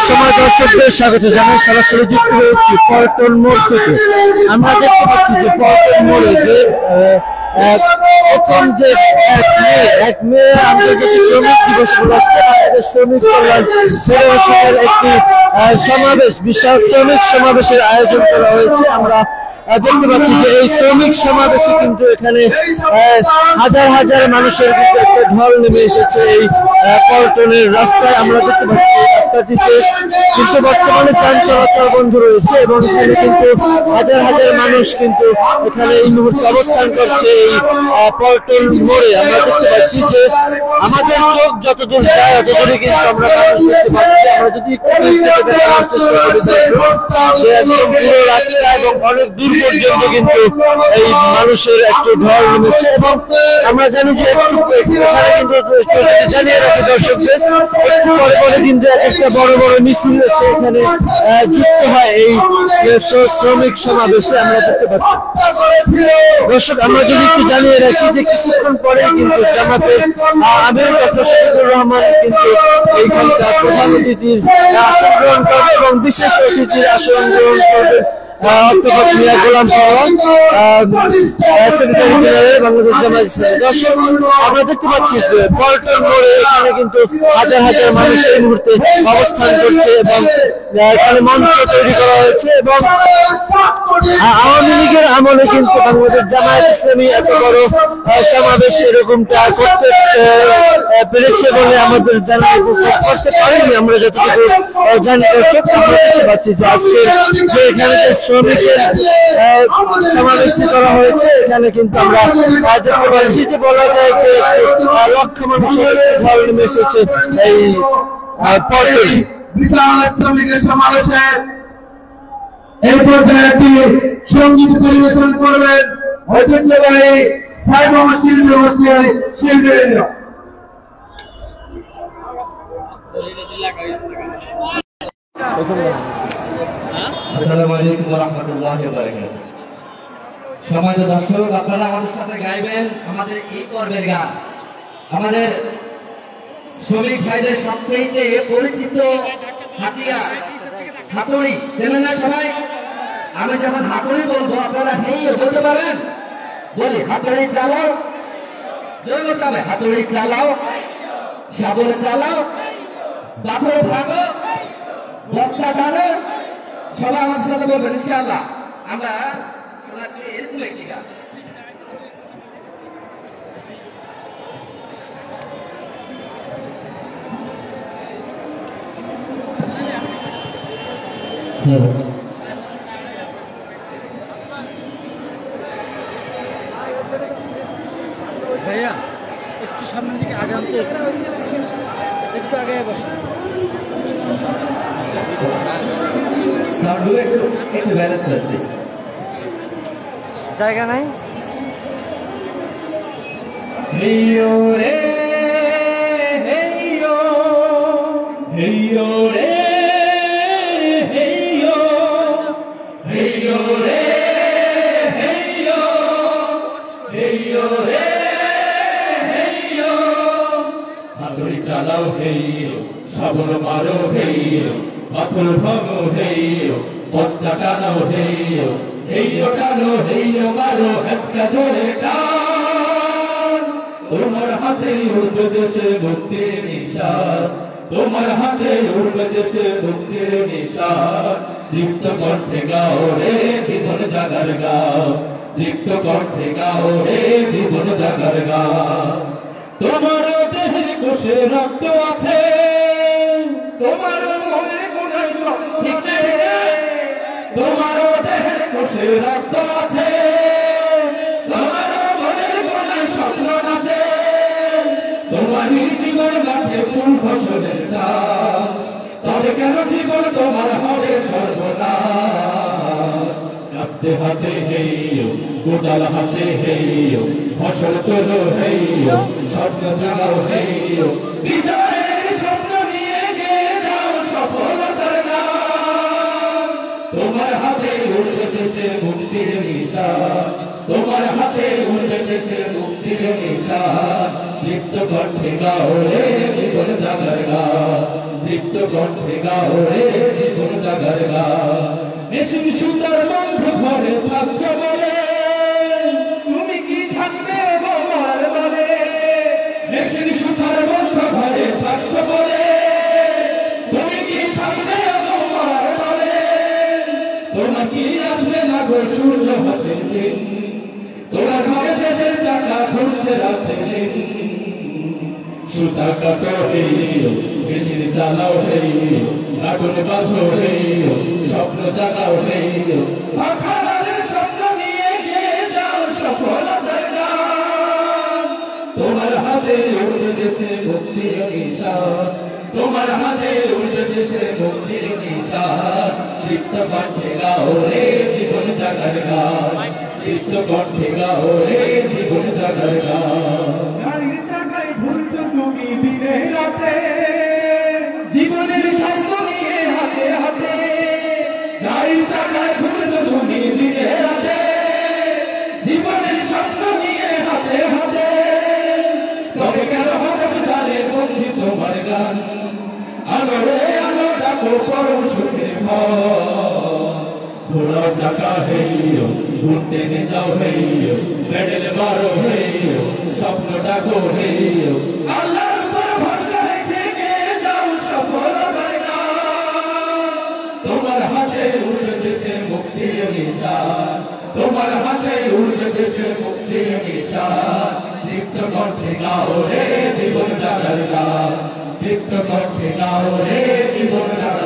সময় দর্শকদের স্বাগত জানাই। সরাসরি যুক্ত হয়েছি পল্টন মোড় থেকে। আমরা দেখতে পাচ্ছি যে পল্টন মোড়ে যে প্রথম যে 1 মে আন্তর্জাতিক শ্রমিক দিবস উপলক্ষে শ্রমিক কল্যাণ ফেডারেশনের একটি সমাবেশ, বিশাল শ্রমিক সমাবেশের আয়োজন করা হয়েছে। আমরা দেখতে পাচ্ছি যে এই শ্রমিক সমাবেশে কিন্তু এখানে হাজার হাজার মানুষের কিন্তু একটা ঢল নেমে এসেছে এই পল্টনের রাস্তায়। আমরা দেখতে পাচ্ছি রাস্তাটিতে কিন্তু বর্তমানে যান চলাচল বন্ধ রয়েছে এবং এখানে কিন্তু হাজার হাজার মানুষ কিন্তু এখানে এই মুহূর্তে অবস্থান করছে এই পল্টন মোড়ে। আমরা দেখতে পাচ্ছি যে আমাদের চোখ যতদূর যায় ততদূরই কিন্তু আমরা মানুষ দেখতে পাচ্ছি। আমরা যদি দেখানোর চেষ্টা করি যে একদম পুরো রাস্তা এবং অনেক দূর পর্যন্ত কিন্তু এই মানুষের একটু ঢল নেমেছে এবং আমরা জানি যে এখানে কিন্তু জানিয়ে রাখি দর্শকদের একটু পরে পরে কিন্তু একটা বড় বড় মিছিল এসে এখানে যুক্ত হয় এই শ্রমিক সমাবেশে। আমরা দেখতে পাচ্ছি দর্শক, আমরা যদি একটু জানিয়ে রাখি যে কিছুক্ষণ পরে কিন্তু জামাতের আমির ডক্টর শফিকুর রহমান কিন্তু এইখানকার প্রধান অতিথির আসন গ্রহণ করবে এবং বিশেষ অতিথির আসন গ্রহণ করবে অধ্যাপক মিয়া গোলাম সেক্রেটারি জেনারেল বাংলাদেশ জামায়াত ইসলামী। দর্শক, আমরা দেখতে পাচ্ছি যে পল্টন মোড়ে এখানে কিন্তু হাজার হাজার মানুষ এই মুহূর্তে অবস্থান করছে এবং এখানে মঞ্চ তৈরি করা হয়েছে এবং আওয়ামী লীগের আমলে কিন্তু বাংলাদেশ জামায়াত ইসলামী এত বড় সমাবেশ এরকমটা করতে পেরেছে বলে আমাদের জানা করতে পারেনি। আমরা যতটুকু জানি দর্শক, আমরা দেখতে পাচ্ছি যে আজকে যে এখানে শ্রমিকের সমাবেশটি করা হয়েছে এখানে কিন্তু আমরা দেখতে পাচ্ছি যে বলা যায় যে লক্ষ মানুষের ঢল নেমে এসেছে এই পল্টনে। বিশাল শ্রমিকের সমাবেশে এই পর্যায়ে একটি সঙ্গীত পরিবেশন করবেন ঐতিহ্যবাহী সাইমন শিল্পী গোষ্ঠীর শিল্পীবৃন্দ। আসসালামু আলাইকুম ওয়া রাহমাতুল্লাহি ওয়া বারাকাতুহু। সম্মানিত দর্শক, আপনারা আমাদের সাথে গাইবেন আমাদের এই পর্বের গান। আমাদের শ্রমিক ভাইদের সবচেয়ে পরিচিত হাতিয়ার হাতুড়ি, চেনেন না সবাই? আমি যখন হাতুড়ি বলবো আপনারা হেই বলতে পারেন। বলি, হাতুড়ি চালাও, জোরে বলতে হবে, হাতুড়ি চালাও, শাবল চালাও, পাথর ভাঙো, বস্তা টানো। সবাই আমাদের সাথে বলবেন ইনশাআল্লাহ। আমরা শোনাচ্ছি এরকম একটি গান। ভাইয়া একটু সামনের দিকে আগে আনতে, একটু আগে বসে সাউন্ড একটু ব্যালেন্স করে প্লিজ। জায়গা নাই। হেইয়ো রে হেইয়ো, হেইয়ো রে হেইয়ো, হেইয়ো রে হেইয়ো, হেইয়ো রে হেইয়ো। হাতুড়ি চালাও হেইয়ো, শাবল মারো হেইয়ো, পাথর ভাঙো হেইয়ো, বস্তা টানো হেইয়ো, হেইয়ো টানো হেইয়ো মারো আজকা জোরে টান। তোমার হাতে উঠবে দেশে মুক্তির নিশান, তোমার হাতে উঠবে দেশে মুক্তির নিশান। দীপ্ত কণ্ঠে গাও রে জীবন জাগার গাও, দীপ্ত কণ্ঠে গাও রে জীবন জাগার গাও। তোমার দেহের কোষে রক্ত আছে, তোমার মনে কোণে স্বপ্ন আছে, তোমার দেহের কোষে রক্ত আছে, তোমার মনের কোণে স্বপ্ন আছে। তোমারই জীবন মাঠে ফুল ফসলের চাষ, তবে কেন জীবন তোমার হবে সর্বনাশ। কাস্তে হাতে হেইয়ো, কোদাল হাতে হেইয়ো, ফসল তোলো হেইয়ো, স্বপ্ন জাগাও হেইয়ো। বিজয়ের স্বপ্ন নিয়ে গিয়ে যাও সফলতার গান। তোমার হাতে উঠবে দেশে মুক্তির নিশান, তোমার হাতে উঠবে দেশে মুক্তির নিশান। দীপ্ত কণ্ঠে গাও রে জীবন জাগার গান। কণ্ঠে গাও রে জীবন জাগার গান। মেশিন সুতার বন্ধ ঘরে থাকছ বলে তুমি কি থাকবে তোমার বলে, মেশিন সুতার বন্ধ ঘরে থাকছ বলে তুমি কি থাকবে তোমার বলে। তোমার কি আসবে না গো সূর্য হাসির দিন, তোমার ঘরে দেশের চাকা ঘুরছে রাতে দিন। সুতা কাটো হেইও মেশিন চালাও হেইও আগুন বাঁধো হেইও স্বপ্ন জাগাও হেইও আখাড়ার স্বপ্ন নিয়ে গিয়ে যাও সফলতার গান। তোমার হাতে উঠেছে মুক্তির নিশান, তোমার হাতে উঠেছে মুক্তির নিশান। তৃপ্ত কণ্ঠে গাও রে জীবন জাগার গান, তৃপ্ত কণ্ঠে গাও রে জীবন জাগার গান। গাড়ির চাকায় ঘুরছো তুমি দিনে রাতে, জীবনের স্বপ্ন নিয়ে হাতে হাতে, গাড়ির চাকায় ঘুরছো তুমি দিনে রাতে, জীবনের স্বপ্ন নিয়ে হাতে হাতে। তবে কেন হতাশ জানে বন্ধু তোমার গান, আলো রে আলো ডাকো পরম সুখের ঘর। ঘোড়াও চাকা হেইও ঘুরতে নে যাও হেইও মেডেল বারো হেইও স্বপ্ন ডাকো হেইও আল্লাহর উপর ভরসা রেখে গিয়ে যাও সফলতার গান। তোমার হাতে উঠেছে মুক্তির নিশান, তোমার হাতে উঠেছে মুক্তির নিশান। তৃপ্ত কণ্ঠে গাও রে জীবন জাগার গান, তৃপ্ত কণ্ঠে গাও রে জীবন জাগার